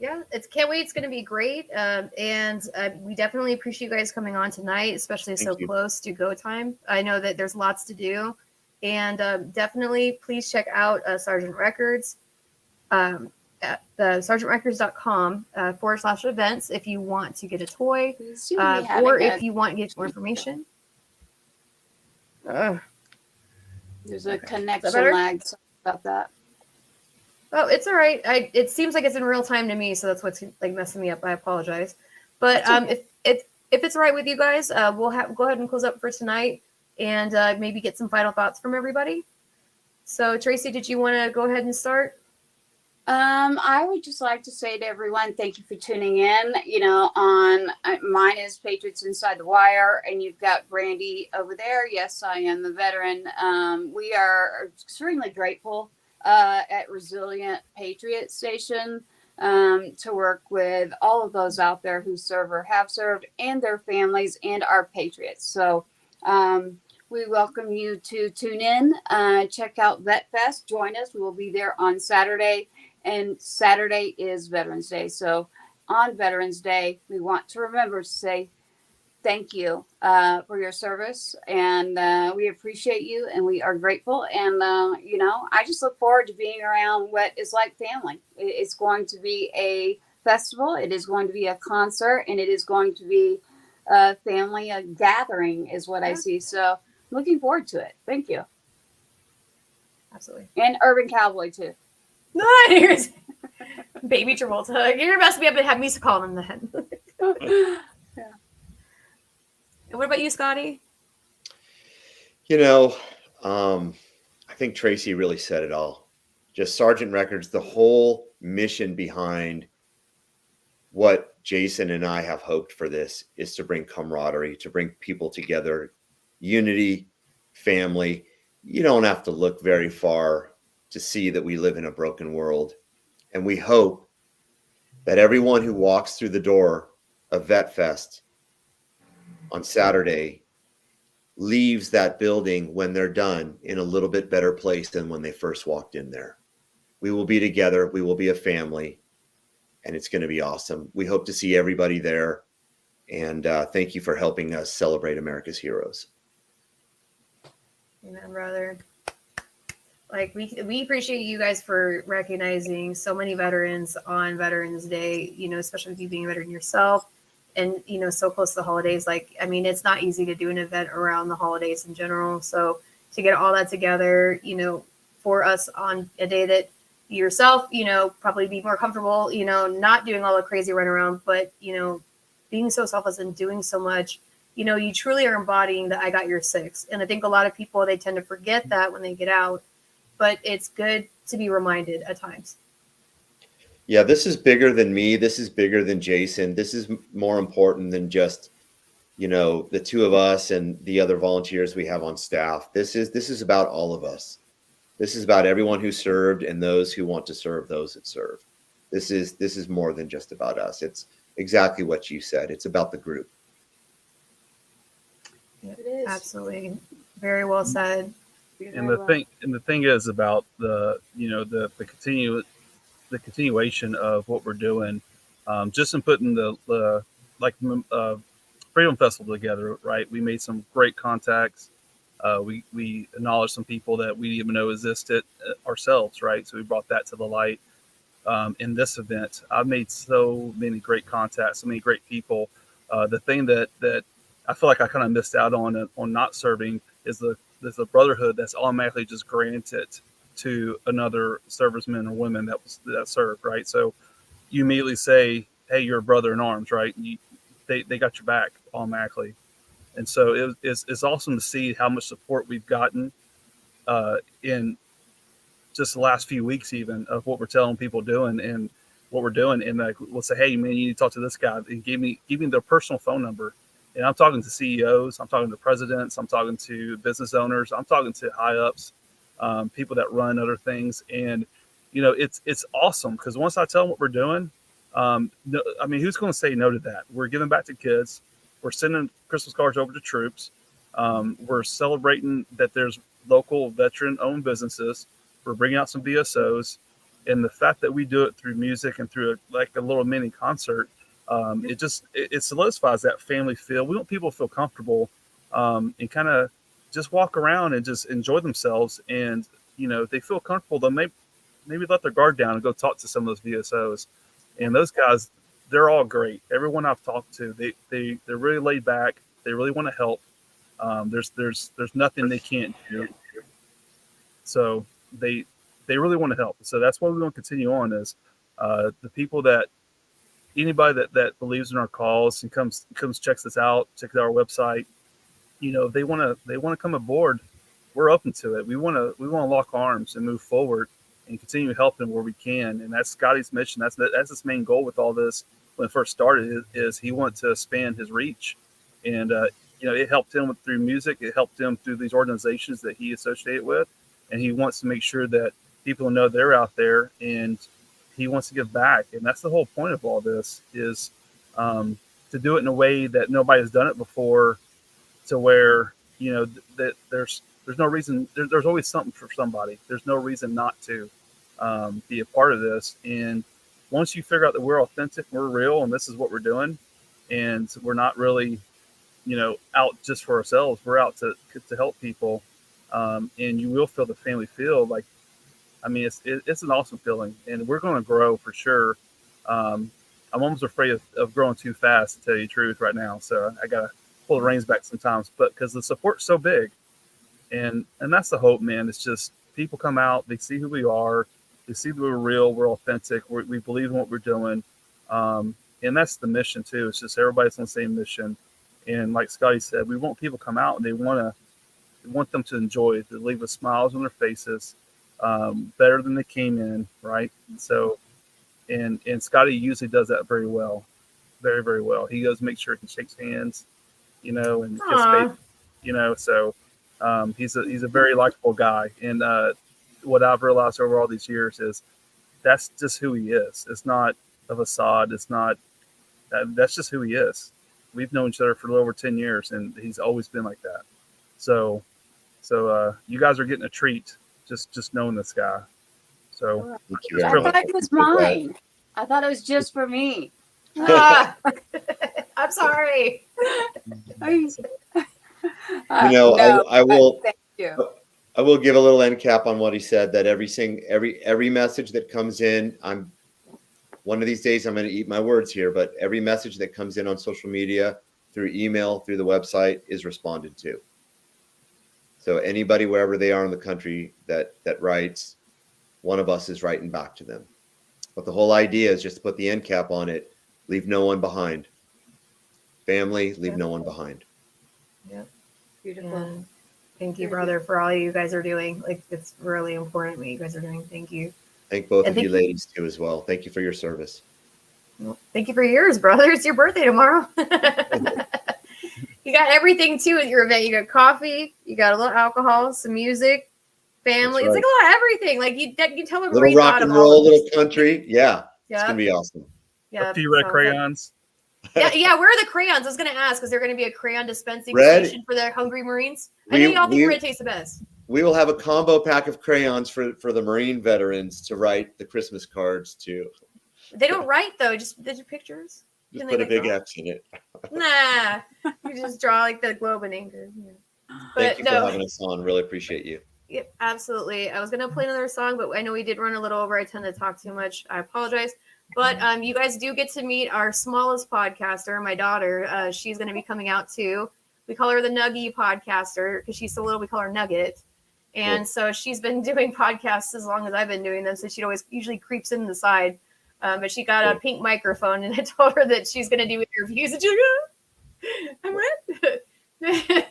Yeah, can't wait. It's going to be great. And we definitely appreciate you guys coming on tonight, especially so close to go time. I know that there's lots to do. And definitely please check out Sergeant Records at sergeantrecords.com /events if you want to get a toy or if you want to get more information. There's a connection lag. Sorry about that. Oh, it's all right. It seems like it's in real time to me, so that's what's like messing me up. I apologize. But if it's all right with you guys, we'll go ahead and close up for tonight and maybe get some final thoughts from everybody. So, Tracy, did you want to go ahead and start? I would just like to say to everyone, thank you for tuning in. On mine is Patriots Inside the Wire, and you've got Brandy over there. Yes, I am the veteran. We are extremely grateful at Resilient Patriot Station to work with all of those out there who serve or have served and their families and our patriots. So we welcome you to tune in, check out VetFest, join us. We will be there on Saturday, and Saturday is Veterans Day. So on Veterans Day, we want to remember to say thank you for your service, and we appreciate you, and we are grateful. And I just look forward to being around what is like family. It's going to be a festival, it is going to be a concert, and it is going to be a family, a gathering is what I see. So looking forward to it. Thank you. Absolutely. And Urban Cowboy too. Nice. Baby Travolta. You're best to be able to have me call him then. Yeah. And what about you, Scotti? I think Tracy really said it all. Just Sergeant Records, the whole mission behind what Jason and I have hoped for this is to bring camaraderie, to bring people together, unity, family. You don't have to look very far to see that we live in a broken world. And we hope that everyone who walks through the door of VetFest on Saturday leaves that building when they're done in a little bit better place than when they first walked in there. We will be together. We will be a family, and it's going to be awesome. We hope to see everybody there. And thank you for helping us celebrate America's heroes. Amen, brother. Like we appreciate you guys for recognizing so many veterans on Veterans Day, especially with you being a veteran yourself. And, so close to the holidays, it's not easy to do an event around the holidays in general. So to get all that together, for us on a day that yourself, probably be more comfortable, not doing all the crazy runaround, but, being so selfless and doing so much, you truly are embodying the I got your six. And I think a lot of people, they tend to forget that when they get out, but it's good to be reminded at times. Yeah, this is bigger than me. This is bigger than Jason. This is more important than just, the two of us and the other volunteers we have on staff. This is about all of us. This is about everyone who served and those who want to serve those that serve. This is more than just about us. It's exactly what you said. It's about the group. It is. Absolutely. Very well said. And the thing is about the continuation of what we're doing, just in putting the Freedom Festival together, right? We made some great contacts We acknowledged some people that we didn't even know existed ourselves, right? So we brought that to the light in this event. I've made so many great contacts, so many great people. The thing that I feel like I kind of missed out on not serving is the brotherhood that's automatically just granted to another serviceman or women that served, right? So you immediately say, "Hey, you're a brother in arms," right? They got your back automatically, and so it's awesome to see how much support we've gotten in just the last few weeks, even of what we're telling people doing and what we're doing. And like, we'll say, "Hey, man, you need to talk to this guy," and give me their personal phone number. And I'm talking to CEOs, I'm talking to presidents, I'm talking to business owners, I'm talking to high ups, people that run other things. And it's awesome because once I tell them what we're doing, no, I mean, who's going to say no to that? We're giving back to kids. We're sending Christmas cards over to troops. We're celebrating that there's local veteran-owned businesses. We're bringing out some VSOs, and the fact that we do it through music and through a little mini concert, it solidifies that family feel. We want people to feel comfortable and kind of just walk around and just enjoy themselves. And if they feel comfortable, then maybe let their guard down and go talk to some of those VSOs. And those guys, they're all great. Everyone I've talked to, they're really laid back. They really want to help. There's nothing they can't do. So they really want to help. So that's what we want to continue on is the people that anybody that believes in our cause and comes checks us out, checks out our website, they want to come aboard. We're open to it. We want to lock arms and move forward and continue helping where we can. And that's Scotty's mission. That's his main goal with all this when it first started is he wanted to expand his reach. And, it helped him through music. It helped him through these organizations that he associated with. And he wants to make sure that people know they're out there and he wants to give back. And that's the whole point of all this is to do it in a way that nobody's done it before to where, that there's no reason, there's always something for somebody. There's no reason not to be a part of this. And once you figure out that we're authentic, we're real, and this is what we're doing, and we're not really, out just for ourselves. We're out to help people. And you will feel the family feel like, I mean, it's an awesome feeling, and we're going to grow for sure. I'm almost afraid of growing too fast, to tell you the truth right now. So I got to pull the reins back sometimes, but because the support's so big, and that's the hope, man. It's just people come out, they see who we are, they see that we're real, we're authentic, we believe in what we're doing. And that's the mission too. It's just everybody's on the same mission. And like Scotty said, we want people to come out and we want them to enjoy it, to leave with smiles on their faces, better than they came in, right? So, and Scotty usually does that very well, very, very well. He goes make sure he shakes hands, and kiss face, so he's a very likable guy. And what I've realized over all these years is that's just who he is. It's not a facade. It's not, that's just who he is. We've known each other for a little over 10 years, and he's always been like that. So you guys are getting a treat just knowing this guy. So I thought it was mine. I thought it was just for me. I'm sorry. No, I will. Thank you. I will give a little end cap on what he said. That every message that comes in, one of these days I'm going to eat my words here, but every message that comes in on social media, through email, through the website, is responded to. So anybody, wherever they are in the country that writes, one of us is writing back to them. But the whole idea is just to put the end cap on it, leave no one behind. Family, leave no one behind. Yeah. Beautiful. And thank you, brother, for all you guys are doing. Like, it's really important what you guys are doing. Thank you. Thank both of you ladies too as well. Thank you for your service. Well, thank you for yours, brother. It's your birthday tomorrow. You got everything too at your event. You got coffee, you got a little alcohol, some music, family. It's like a lot of everything. Like you tell a little rock and roll, little country. Yeah. It's gonna be awesome. Yeah. Do you red crayons? Yeah. Where are the crayons? I was gonna ask, is there gonna be a crayon dispensing Red, station for the hungry Marines? I know y'all think red tastes the best. We will have a combo pack of crayons for the Marine veterans to write the Christmas cards to. They don't write though, just pictures. Just put a big X in it. Nah, you just draw like the globe and anchor. Yeah. Thank you for having us on. Really appreciate you. Yeah, absolutely. I was gonna play another song, but I know we did run a little over. I tend to talk too much. I apologize. But you guys do get to meet our smallest podcaster, my daughter. She's gonna be coming out too. We call her the Nuggy podcaster because she's so little. We call her Nugget. And so she's been doing podcasts as long as I've been doing them. So she usually creeps in the side. But she got a pink microphone, and I told her that she's gonna do interviews. And she's like, I'm ready.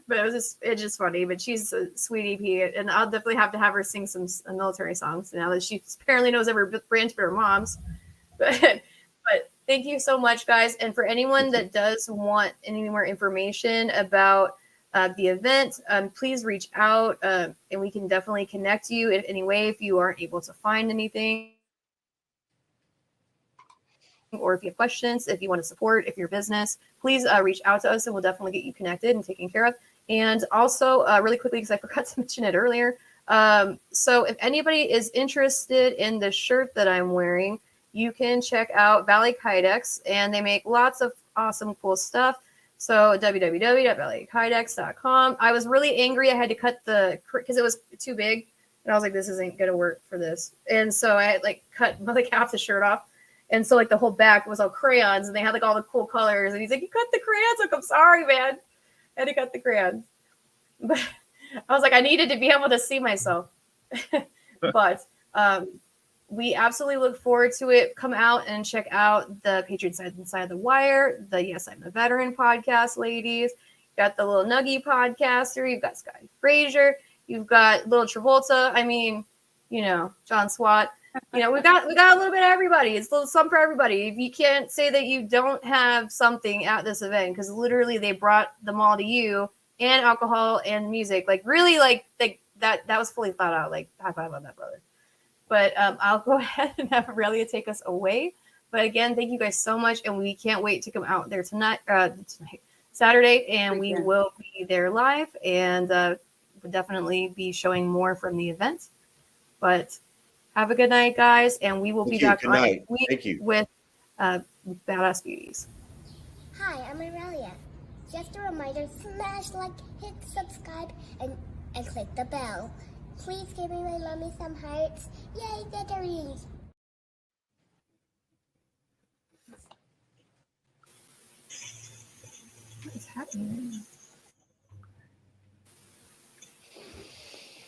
But it's just funny. But she's a sweetie pea, and I'll definitely have to have her sing some military songs now that she apparently knows every branch but her mom's. But thank you so much, guys. And for anyone that does want any more information about the event, please reach out, and we can definitely connect you in any way if you aren't able to find anything. Or if you have questions, if you want to support, if you're a business, please reach out to us and we'll definitely get you connected and taken care of. And also, really quickly, because I forgot to mention it earlier. So if anybody is interested in the shirt that I'm wearing, you can check out Valley Kydex, and they make lots of awesome, cool stuff. So www.valleykydex.com. I was really angry. I had to cut because it was too big. And I was like, this isn't going to work for this. And so I had cut half the shirt off. And so the whole back was all crayons, and they had all the cool colors. And he's like, you cut the crayons? I'm sorry, man. I had to cut the crayons. But I was like, I needed to be able to see myself. But we absolutely look forward to it. Come out and check out the Patriot Side Inside the Wire, the Yes, I'm a Veteran podcast, ladies. You've got the Little Nuggy podcaster. You've got Scotti Fraser. You've got Little Travolta. I mean, John Swat. We got a little bit of everybody. It's a little something for everybody. If you can't say that you don't have something at this event, because literally they brought them all to you, and alcohol and music. That was fully thought out. High five on that, brother. But I'll go ahead and have Aurelia take us away. But again, thank you guys so much, and we can't wait to come out there tonight, Saturday, and we will be there live, and we'll definitely be showing more from the event. But have a good night, guys, and we will be back on next week with Badass Beauties. Hi, I'm Aurelia. Just a reminder, smash like, hit subscribe, and click the bell. Please give me my mommy some hearts. Yay, victories! What is happening?